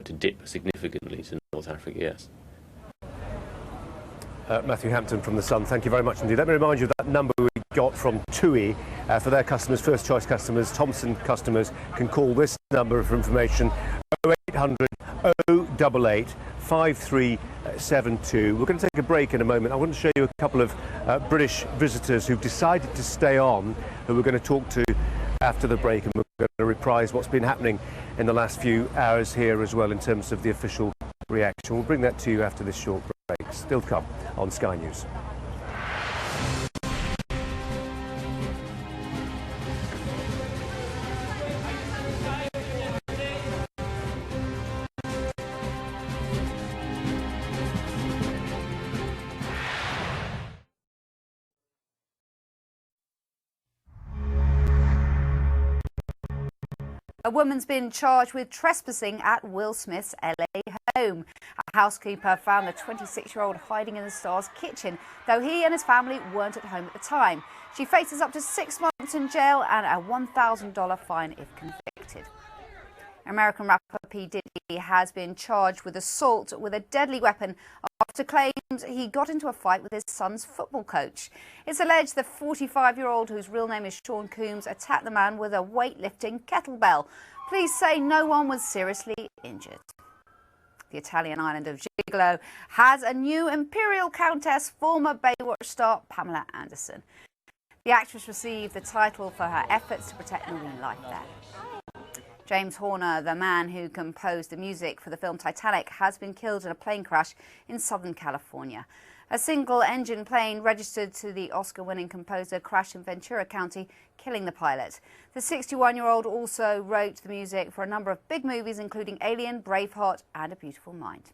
to dip significantly to North Africa, yes. Matthew Hampton from The Sun, thank you very much indeed. Let me remind you of that number we got from TUI for their customers, first choice customers, Thomson customers can call this number for information, 0800 088 5372. We're going to take a break in a moment. I want to show you a couple of British visitors who've decided to stay on, who we're going to talk to after the break, and we're going to reprise what's been happening in the last few hours here as well in terms of the official reaction. We'll bring that to you after this short break. Still to come on Sky News. A woman's been charged with trespassing at Will Smith's LA home. A housekeeper found the 26-year-old hiding in the star's kitchen, though he and his family weren't at home at the time. She faces up to 6 months in jail and a $1,000 fine if convicted. American rapper P. Diddy has been charged with assault with a deadly weapon after claims he got into a fight with his son's football coach. It's alleged the 45-year-old, whose real name is Sean Combs, attacked the man with a weightlifting kettlebell. Police say no one was seriously injured. The Italian island of Gigolo has a new imperial countess, former Baywatch star Pamela Anderson. The actress received the title for her efforts to protect marine life there. James Horner, the man who composed the music for the film Titanic, has been killed in a plane crash in Southern California. A single-engine plane registered to the Oscar-winning composer crashed in Ventura County, killing the pilot. The 61-year-old also wrote the music for a number of big movies, including Alien, Braveheart and A Beautiful Mind.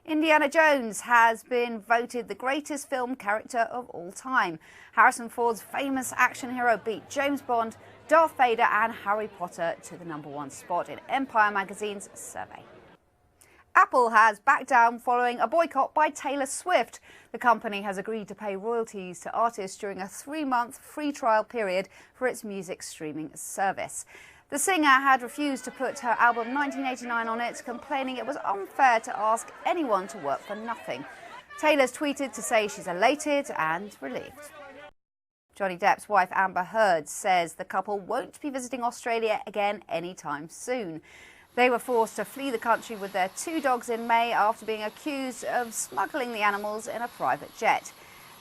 Indiana Jones has been voted the greatest film character of all time. Harrison Ford's famous action hero beat James Bond, Darth Vader and Harry Potter to the #1 spot in Empire magazine's survey. Apple has backed down following a boycott by Taylor Swift. The company has agreed to pay royalties to artists during a 3-month free trial period for its music streaming service. The singer had refused to put her album 1989 on it, complaining it was unfair to ask anyone to work for nothing. Taylor's tweeted to say she's elated and relieved. Johnny Depp's wife Amber Heard says the couple won't be visiting Australia again anytime soon. They were forced to flee the country with their 2 dogs in May after being accused of smuggling the animals in a private jet.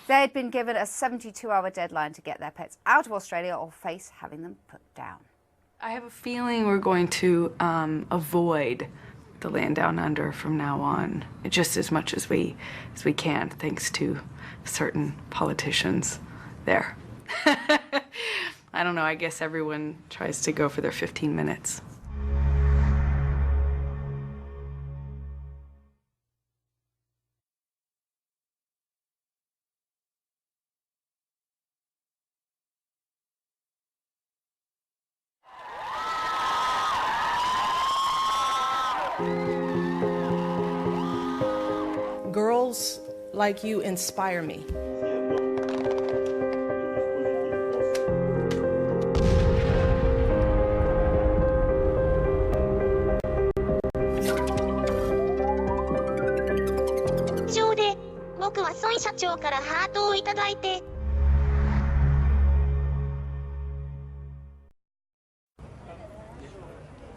They had been given a 72-hour deadline to get their pets out of Australia or face having them put down. I have a feeling we're going to avoid the land down under from now on, just as much as we can, thanks to certain politicians there. I don't know, I guess everyone tries to go for their 15 minutes. Girls like you inspire me.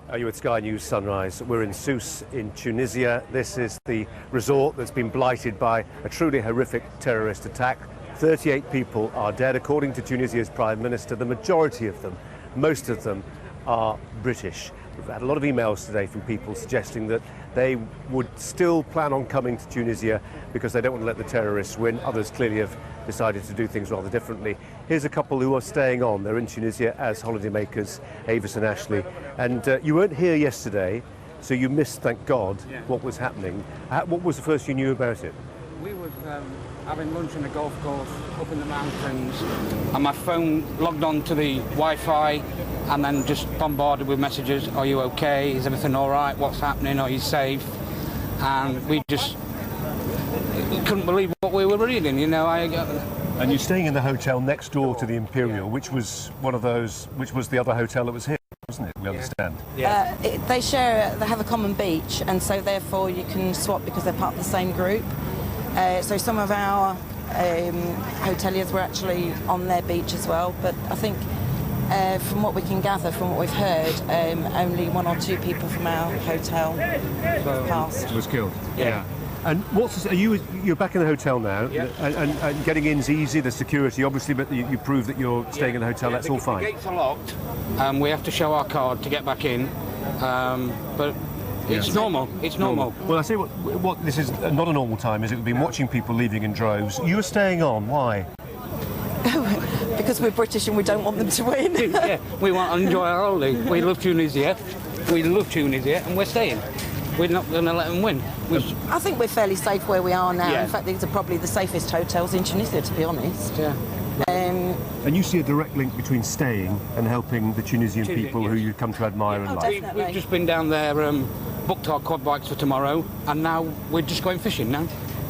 Are you at Sky News Sunrise? We're in Sousse in Tunisia. This is the resort that's been blighted by a truly horrific terrorist attack. 38 people are dead, according to Tunisia's Prime Minister. The majority of them, most of them, are British. We've had a lot of emails today from people suggesting that they would still plan on coming to Tunisia because they don't want to let the terrorists win. Others clearly have decided to do things rather differently. Here's a couple who are staying on. They're in Tunisia as holidaymakers, Avis and Ashley. And you weren't here yesterday, so you missed, thank God, what was happening. What was the first you knew about it? We were having lunch on a golf course up in the mountains, and my phone logged on to the Wi-Fi and then just bombarded with messages. Are you okay? Is everything all right? What's happening? Are you safe? And we just couldn't believe what we were reading, you know. And you're staying in the hotel next door to the Imperial, which was one of those, which was the other hotel that was here. isn't it? We understand. They have a common beach, and so therefore you can swap because they're part of the same group. So some of our hoteliers were actually on their beach as well, but I think from what we can gather, from what we've heard, only 1 or 2 people from our hotel passed. Was killed. Yeah. And you're back in the hotel now, and getting in's easy. The security, obviously, but you prove that you're staying in the hotel. That's all fine. The gates are locked. We have to show our card to get back in, but it's normal. It's normal. Well, I say what this is not a normal time, is it? We've been watching people leaving in droves. You were staying on. Why? Because we're British and we don't want them to win. Yeah, we want to enjoy our holiday. We love Tunisia. And we're staying. We're not going to let them win. I think we're fairly safe where we are now. Yeah. In fact, these are probably the safest hotels in Tunisia, to be honest. Yeah. And you see a direct link between staying and helping the Tunisian people who you come to admire and like. Definitely. We've just been down there, booked our quad bikes for tomorrow, and now we're just going fishing now.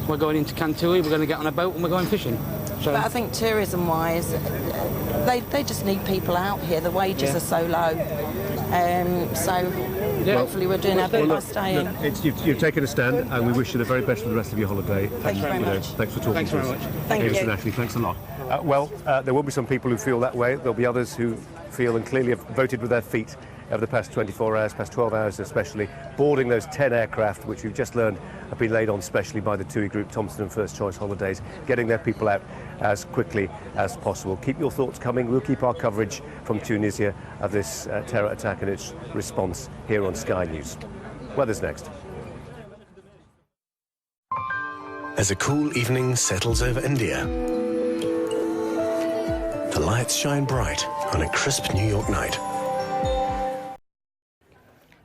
We're going into Kantui, we're going to get on a boat and we're going fishing. So. But I think tourism-wise, they just need people out here. The wages are so low. Hopefully we're doing our bit by staying. You've taken a stand, and we wish you the very best for the rest of your holiday. Thank you very much. Thanks for talking Thanks to very us. much. Thank you. Mr. Ashley, thanks a lot. There will be some people who feel that way. There'll be others who feel and clearly have voted with their feet over the past 24 hours, past 12 hours especially, boarding those 10 aircraft, which we've just learned have been laid on specially by the TUI Group, Thomson and First Choice Holidays, getting their people out as quickly as possible. Keep your thoughts coming. We'll keep our coverage from Tunisia of this terror attack and its response here on Sky News. Weather's next. As a cool evening settles over India, the lights shine bright on a crisp New York night.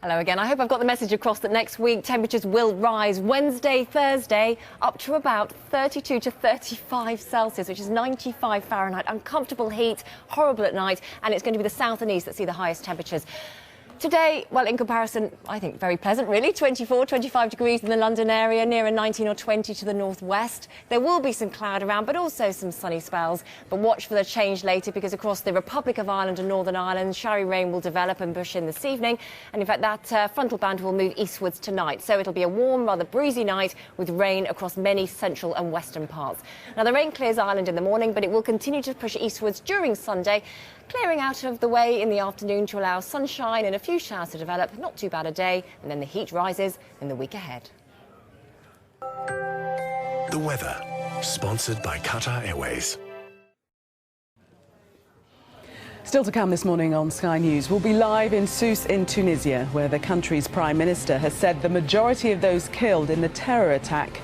Hello again. I hope I've got the message across that next week temperatures will rise. Wednesday, Thursday, up to about 32 to 35 Celsius, which is 95 Fahrenheit. Uncomfortable heat, horrible at night, and it's going to be the south and east that see the highest temperatures. Today, well, in comparison, I think very pleasant, really. 24, 25 degrees in the London area, nearer 19 or 20 to the northwest. There will be some cloud around, but also some sunny spells. But watch for the change later, because across the Republic of Ireland and Northern Ireland, showery rain will develop and push in this evening. And in fact, that frontal band will move eastwards tonight. So it'll be a warm, rather breezy night with rain across many central and western parts. Now, the rain clears Ireland in the morning, but it will continue to push eastwards during Sunday, clearing out of the way in the afternoon to allow sunshine and a few showers to develop. Not too bad a day, and then the heat rises in the week ahead. The weather, sponsored by Qatar Airways. Still to come this morning on Sky News, we'll be live in Sousse in Tunisia, where the country's Prime Minister has said the majority of those killed in the terror attack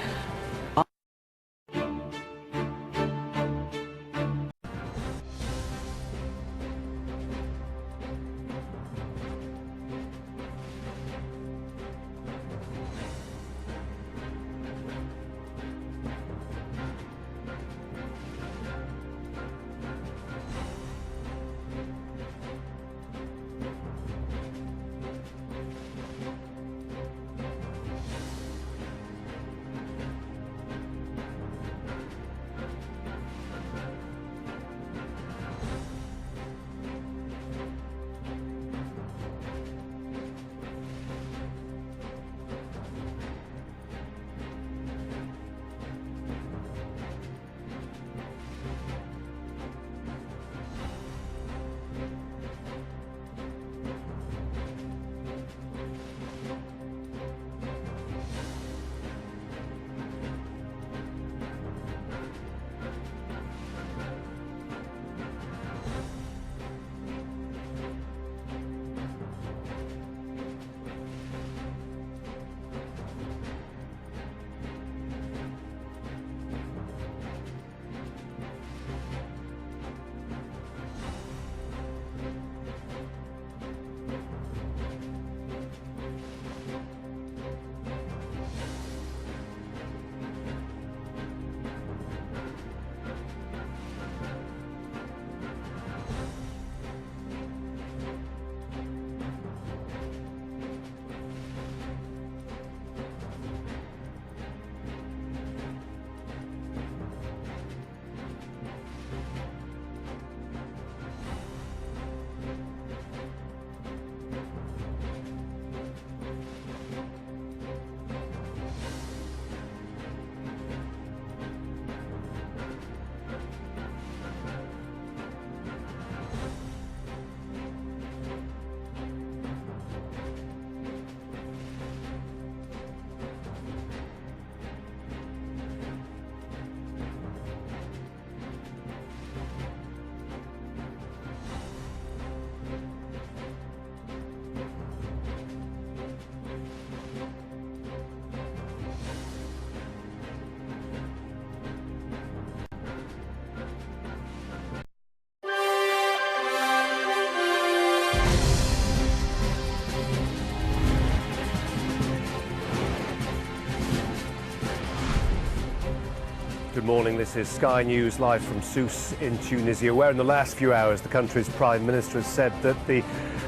Good morning. This is Sky News live from Sousse in Tunisia, where in the last few hours the country's Prime Minister has said that the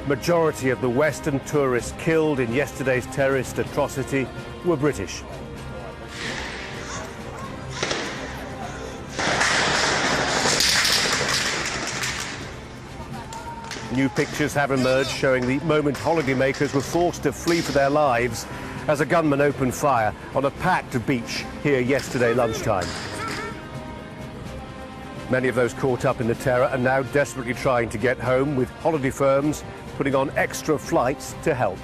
majority of the Western tourists killed in yesterday's terrorist atrocity were British. New pictures have emerged showing the moment holidaymakers were forced to flee for their lives as a gunman opened fire on a packed beach here yesterday lunchtime. Many of those caught up in the terror are now desperately trying to get home, with holiday firms putting on extra flights to help.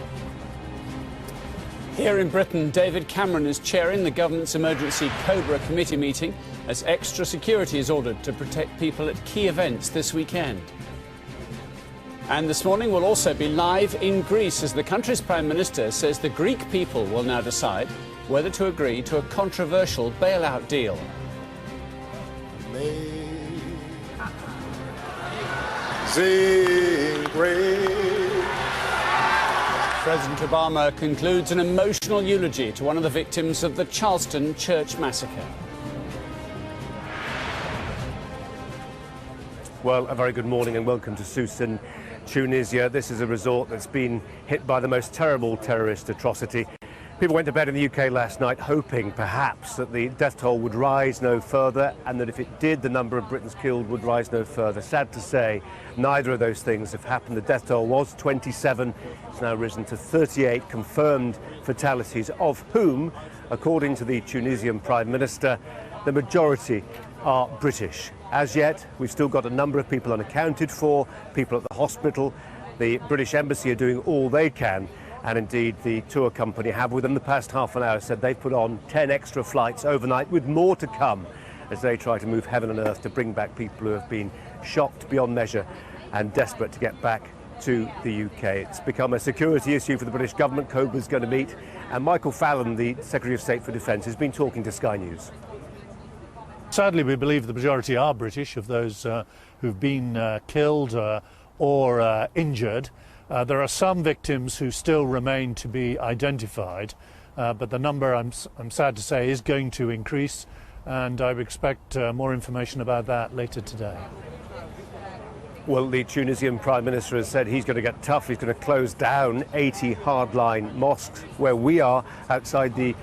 Here in Britain, David Cameron is chairing the government's emergency Cobra committee meeting as extra security is ordered to protect people at key events this weekend. And this morning we'll also be live in Greece as the country's Prime Minister says the Greek people will now decide whether to agree to a controversial bailout deal. President Obama concludes an emotional eulogy to one of the victims of the Charleston church massacre. Well, a very good morning and welcome to Sousse in Tunisia. This is a resort that's been hit by the most terrible terrorist atrocity. People went to bed in the UK last night hoping perhaps that the death toll would rise no further, and that if it did, the number of Britons killed would rise no further. Sad to say, neither of those things have happened. The death toll was 27. It's now risen to 38 confirmed fatalities, of whom, according to the Tunisian Prime Minister, the majority are British. As yet, we've still got a number of people unaccounted for, people at the hospital. The British Embassy are doing all they can, and indeed the tour company have, within the past half an hour, said they've put on 10 extra flights overnight, with more to come as they try to move heaven and earth to bring back people who have been shocked beyond measure and desperate to get back to the UK. It's become a security issue for the British government. Cobra's going to meet, and Michael Fallon, the Secretary of State for Defence, has been talking to Sky News. Sadly, we believe the majority are British, of those who've been killed or injured. There are some victims who still remain to be identified, but the number, I'm sad to say, is going to increase, and I would expect more information about that later today. Well, the Tunisian Prime Minister has said he's going to get tough. He's going to close down 80 hardline mosques. Where we are, outside the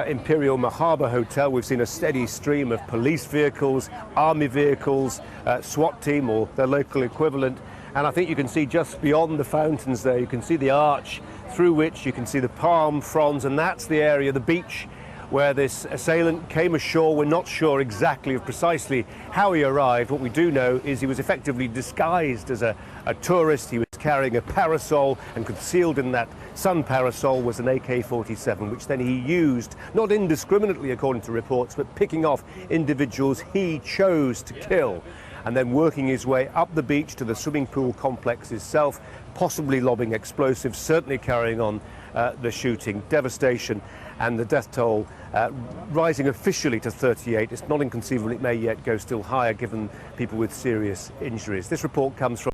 Imperial Mahaba Hotel, we've seen a steady stream of police vehicles, army vehicles, SWAT team or their local equivalent. And I think you can see just beyond the fountains there, you can see the arch through which you can see the palm fronds, and that's the area, the beach, where this assailant came ashore. We're not sure exactly of precisely how he arrived. What we do know is he was effectively disguised as a tourist. He was carrying a parasol, and concealed in that sun parasol was an AK-47, which then he used, not indiscriminately according to reports, but picking off individuals he chose to kill, and then working his way up the beach to the swimming pool complex itself, possibly lobbing explosives, certainly carrying on the shooting. Devastation, and the death toll rising officially to 38. It's not inconceivable it may yet go still higher given people with serious injuries. This report comes from